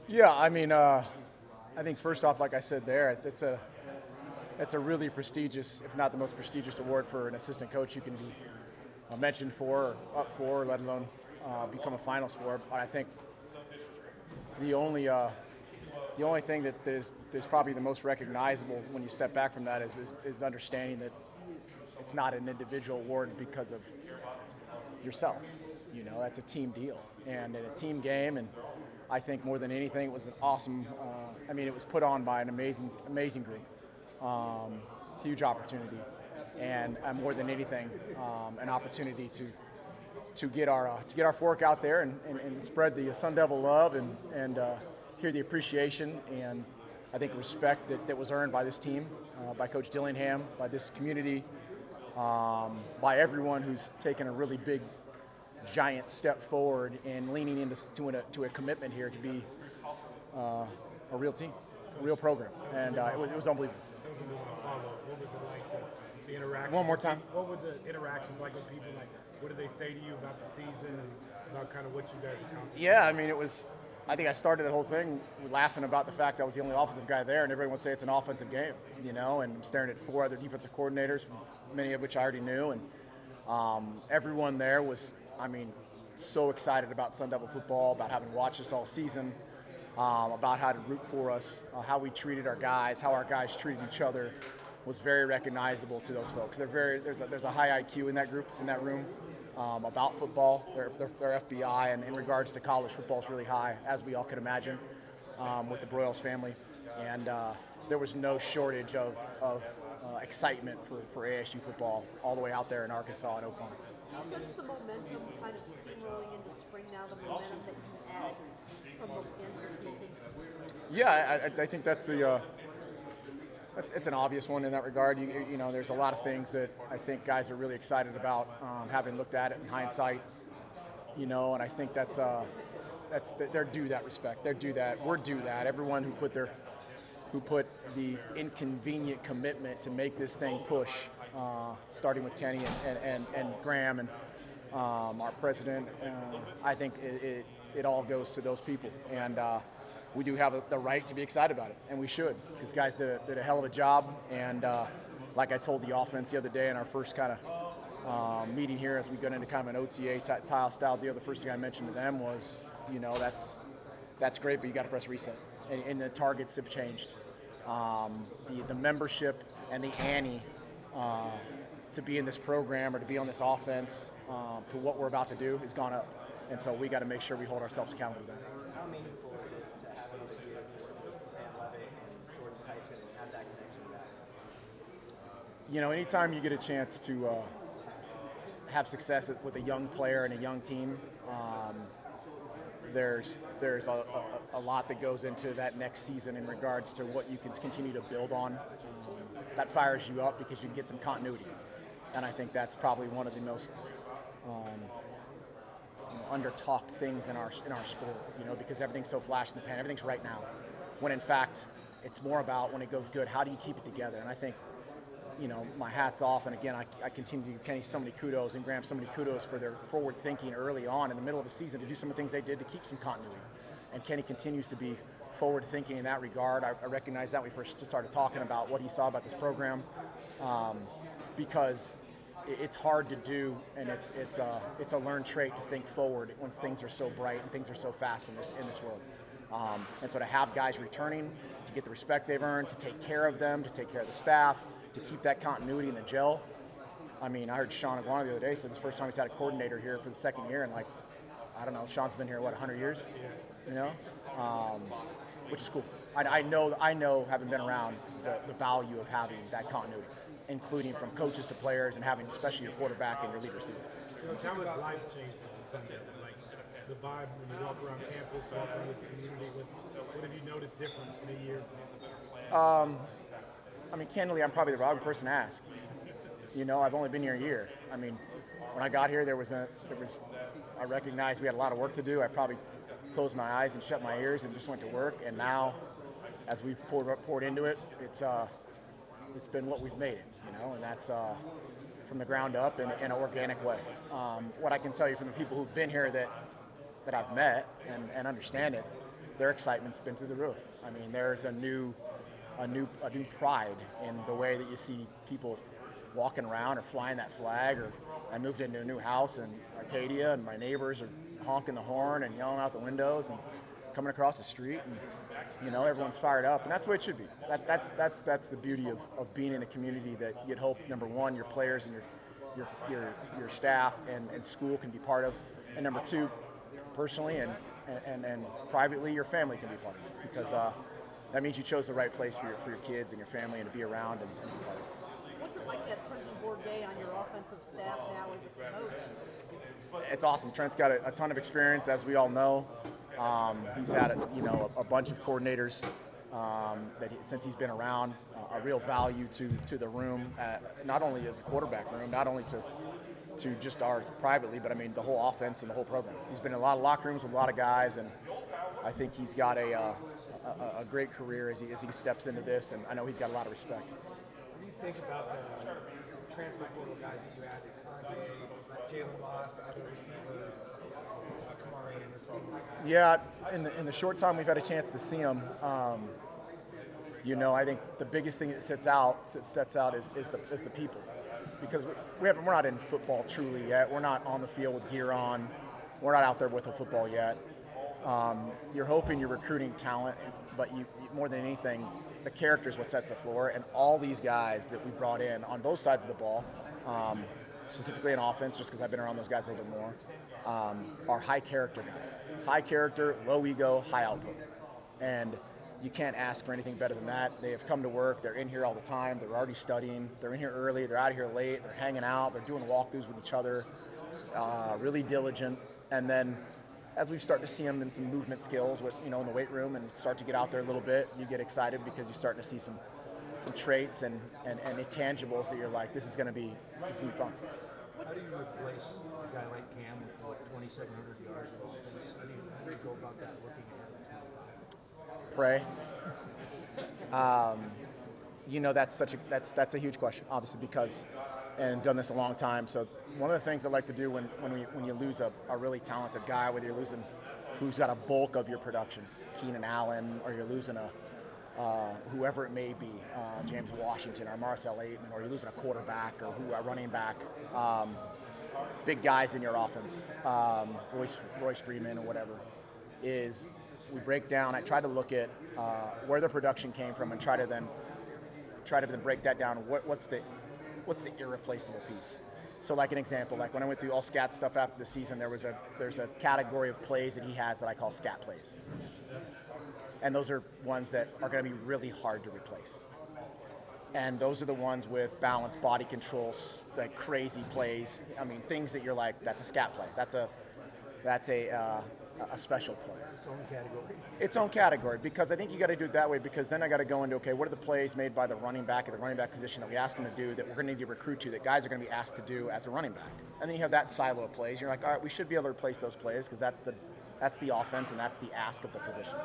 Yeah, I think first off, like I said there, it's a really prestigious, if not the most prestigious award for an assistant coach you can be mentioned for, or up for, let alone become a finalist for. But I think the only the only thing that is probably the most recognizable when you step back from that is understanding that it's not an individual award because of yourself. You know, that's a team deal and a team game. And I think more than anything, it was an awesome. It was put on by an amazing group. Huge opportunity, and more than anything, an opportunity to get our fork out there and spread the Sun Devil love and hear the appreciation and I think respect that was earned by this team, by Coach Dillingham, by this community, by everyone who's taken a really big, giant step forward in leaning into to a commitment here to be a real team, a real program, and it was unbelievable. That was a follow-up. What was it like, the interaction? One more time. What were the interactions like with people? Like, what did they say to you about the season and about kind of what you guys accomplished? Yeah, it was. I think I started that whole thing laughing about the fact I was the only offensive guy there, and everyone would say it's an offensive game, you know. And I'm staring at four other defensive coordinators, many of which I already knew, and everyone there was, so excited about Sun Devil football, about having watched us all season, about how to root for us, how we treated our guys, how our guys treated each other, was very recognizable to those folks. There's a high IQ in that group, in that room, about football. They're FBI, and in regards to college football is really high, as we all could imagine, with the Broyles family. And there was no shortage of excitement for ASU football all the way out there in Arkansas and Oklahoma. Do you sense the momentum kind of steamrolling into spring now, the momentum that you had from the end of the season? Yeah, I think it's an obvious one in that regard. You know, there's a lot of things that I think guys are really excited about, having looked at it in hindsight. You know, and I think they're due that respect. They're due that. We're due that. Everyone who put the inconvenient commitment to make this thing push, starting with Kenny and Graham and our president. I think it all goes to those people, and we do have the right to be excited about it, and we should, because guys did a hell of a job. And like I told the offense the other day in our first kind of meeting here, as we got into kind of an OTA tile style deal, the first thing I mentioned to them was, you know, that's great, but you got to press reset, and the targets have changed. The membership and the ante to be in this program or to be on this offense, to what we're about to do, has gone up, and so we got to make sure we hold ourselves accountable to that. How meaningful is it to have another year with Sam Levitt and Jordan Tyson and have that connection back? You know, anytime you get a chance to have success with a young player and a young team, there's a lot that goes into that next season in regards to what you can continue to build on. That fires you up because you can get some continuity, and I think that's probably one of the most under-talked things in our sport. You know, because everything's so flash in the pan, everything's right now, when in fact it's more about when it goes good, how do you keep it together? And I think, you know, my hat's off, and again, I continue to give Kenny so many kudos and Graham so many kudos for their forward thinking early on in the middle of the season to do some of the things they did to keep some continuity. And Kenny continues to be forward thinking in that regard. I recognize that when we first started talking about what he saw about this program, because it's hard to do, and it's a learned trait to think forward when things are so bright and things are so fast in this world. And so to have guys returning, to get the respect they've earned, to take care of them, to take care of the staff, to keep that continuity in the gel. I mean, I heard Sean Aguana the other day said this is the first time he's had a coordinator here for the second year, and like, I don't know, Sean's been here, 100 years? You know? Which is cool. I know, having been around, the value of having that continuity, including from coaches to players, and having especially your quarterback and your lead receiver. Coach, how has life changed since Sunday? Like, the vibe when you walk around campus, walk around this community, what have you noticed different in a year? I mean, candidly, I'm probably the wrong person to ask. You know, I've only been here a year. I mean, when I got here, I recognized we had a lot of work to do. I probably closed my eyes and shut my ears and just went to work. And now, as we've poured into it, it's been what we've made it. You know, and that's from the ground up in an organic way. What I can tell you from the people who've been here that I've met and understand it, their excitement's been through the roof. I mean, there's a new pride in the way that you see people walking around or flying that flag. Or I moved into a new house in Arcadia, and my neighbors are honking the horn and yelling out the windows and coming across the street, and everyone's fired up, and that's the way it should be. That's the beauty of being in a community that you'd hope, number one, your players and your staff and school can be part of, and number two, personally and privately, your family can be part of it, because that means you chose the right place for your kids and your family and to be around and be part of it. What's it like to have Trenton Bourget on your offensive staff now as a coach? It's awesome. Trent's got a ton of experience, as we all know. He's had a bunch of coordinators since he's been around. A real value to the room, not only as a quarterback room, not only to just ours privately, but I mean the whole offense and the whole program. He's been in a lot of locker rooms with a lot of guys, and I think he's got a great career as he steps into this, and I know he's got a lot of respect. What do you think about the transfer portal guys that you added? Jalen Moss, other receivers, Kamari Anderson? Yeah, in the short time we've had a chance to see him, I think the biggest thing that sets out is the people, because we're not in football truly yet. We're not on the field with gear on. We're not out there with a football yet. You're hoping you're recruiting talent, but you more than anything, the character is what sets the floor. And all these guys that we brought in on both sides of the ball, specifically in offense, just because I've been around those guys a little bit more, are high character guys. High character, low ego, high output. And you can't ask for anything better than that. They have come to work. They're in here all the time. They're already studying. They're in here early. They're out of here late. They're hanging out. They're doing walkthroughs with each other. Really diligent. And then as we start to see them in some movement skills with, in the weight room and start to get out there a little bit, you get excited because you're starting to see some traits and intangibles that you're like, this is going to be fun. How do you replace a guy like Cam with 2,700 yards of offense? How do you go about that looking ahead? Pray. That's a huge question, obviously, because, and done this a long time. So one of the things I like to do when you lose a really talented guy, whether you're losing who's got a bulk of your production, Keenan Allen, or you're losing whoever it may be, James Washington or Marcel Aitman, or you're losing a quarterback or a running back, big guys in your offense, Royce Freeman or whatever, is we break down. I try to look at where the production came from and try to then break that down. What's the irreplaceable piece? So like an example, like when I went through all scat stuff after the season, there's a category of plays that he has that I call scat plays. And those are ones that are going to be really hard to replace. And those are the ones with balance, body control, like crazy plays. I mean, things that you're like, that's a scat play. That's a special play. Its own category. Its own category, because I think you got to do it that way, because then I got to go into, okay, what are the plays made by the running back at the running back position that we asked them to do that we're going to need to recruit to, that guys are going to be asked to do as a running back. And then you have that silo of plays. You're like, all right, we should be able to replace those plays because that's the offense and that's the ask of the position.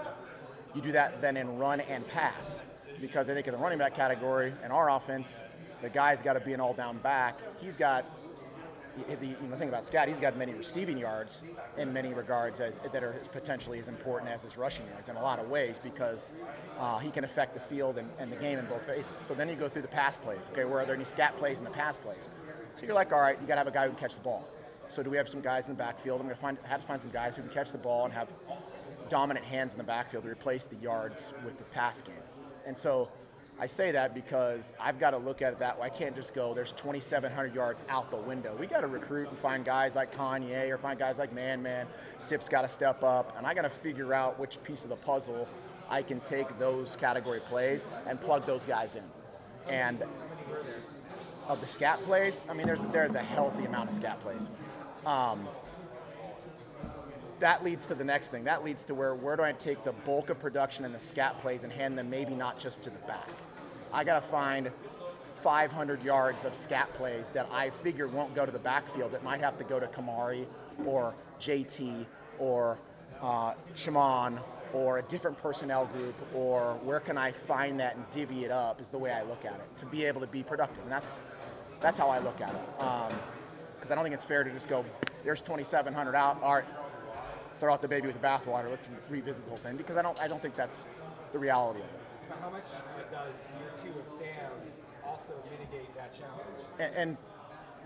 You do that then in run and pass, because I think in the running back category in our offense, the guy's got to be an all-down back. He's got the thing about Scott, he's got many receiving yards in many regards that are potentially as important as his rushing yards in a lot of ways, because he can affect the field and the game in both phases. So then you go through the pass plays. Okay, where are there any scat plays in the pass plays? So you're like, all right, you got to have a guy who can catch the ball. So do we have some guys in the backfield? I'm going to have to find some guys who can catch the ball and have dominant hands in the backfield to replace the yards with the pass game. And so I say that because I've got to look at it that way. I can't just go, there's 2,700 yards out the window. We got to recruit and find guys like Kanye or find guys like Man. Sip's got to step up, and I got to figure out which piece of the puzzle I can take those category plays and plug those guys in. And of the scat plays, I mean, there's a healthy amount of scat plays. That leads to the next thing. That leads to where do I take the bulk of production in the scat plays and hand them maybe not just to the back. I got to find 500 yards of scat plays that I figure won't go to the backfield, that might have to go to Kamari or JT or Shimon or a different personnel group, or where can I find that and divvy it up, is the way I look at it, to be able to be productive. And that's how I look at it. Because I don't think it's fair to just go, there's 2,700 out, all right, throw out the baby with the bathwater. Let's revisit the whole thing, because I don't think that's the reality of it. But how much does year 2 of Sam also mitigate that challenge? And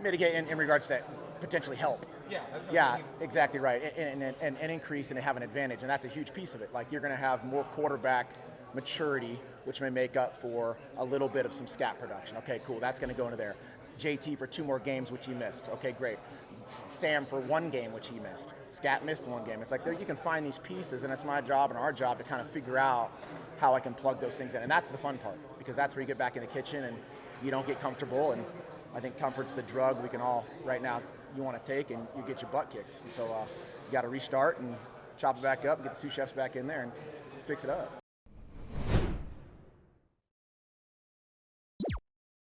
mitigate in regards to potentially help. Yeah, that's what Yeah, I mean. exactly right. And increase and have an advantage, and that's a huge piece of it. Like, you're going to have more quarterback maturity, which may make up for a little bit of some scat production. Okay, cool. That's going to go into there. JT for 2 more games, which he missed. Okay, great. Sam for 1 game, which he missed. Scat missed 1 game. It's like, there you can find these pieces, and it's my job and our job to kind of figure out how I can plug those things in. And that's the fun part, because that's where you get back in the kitchen and you don't get comfortable. And I think comfort's the drug we can all right now you want to take, and you get your butt kicked. And so you got to restart and chop it back up, get the sous chefs back in there and fix it up.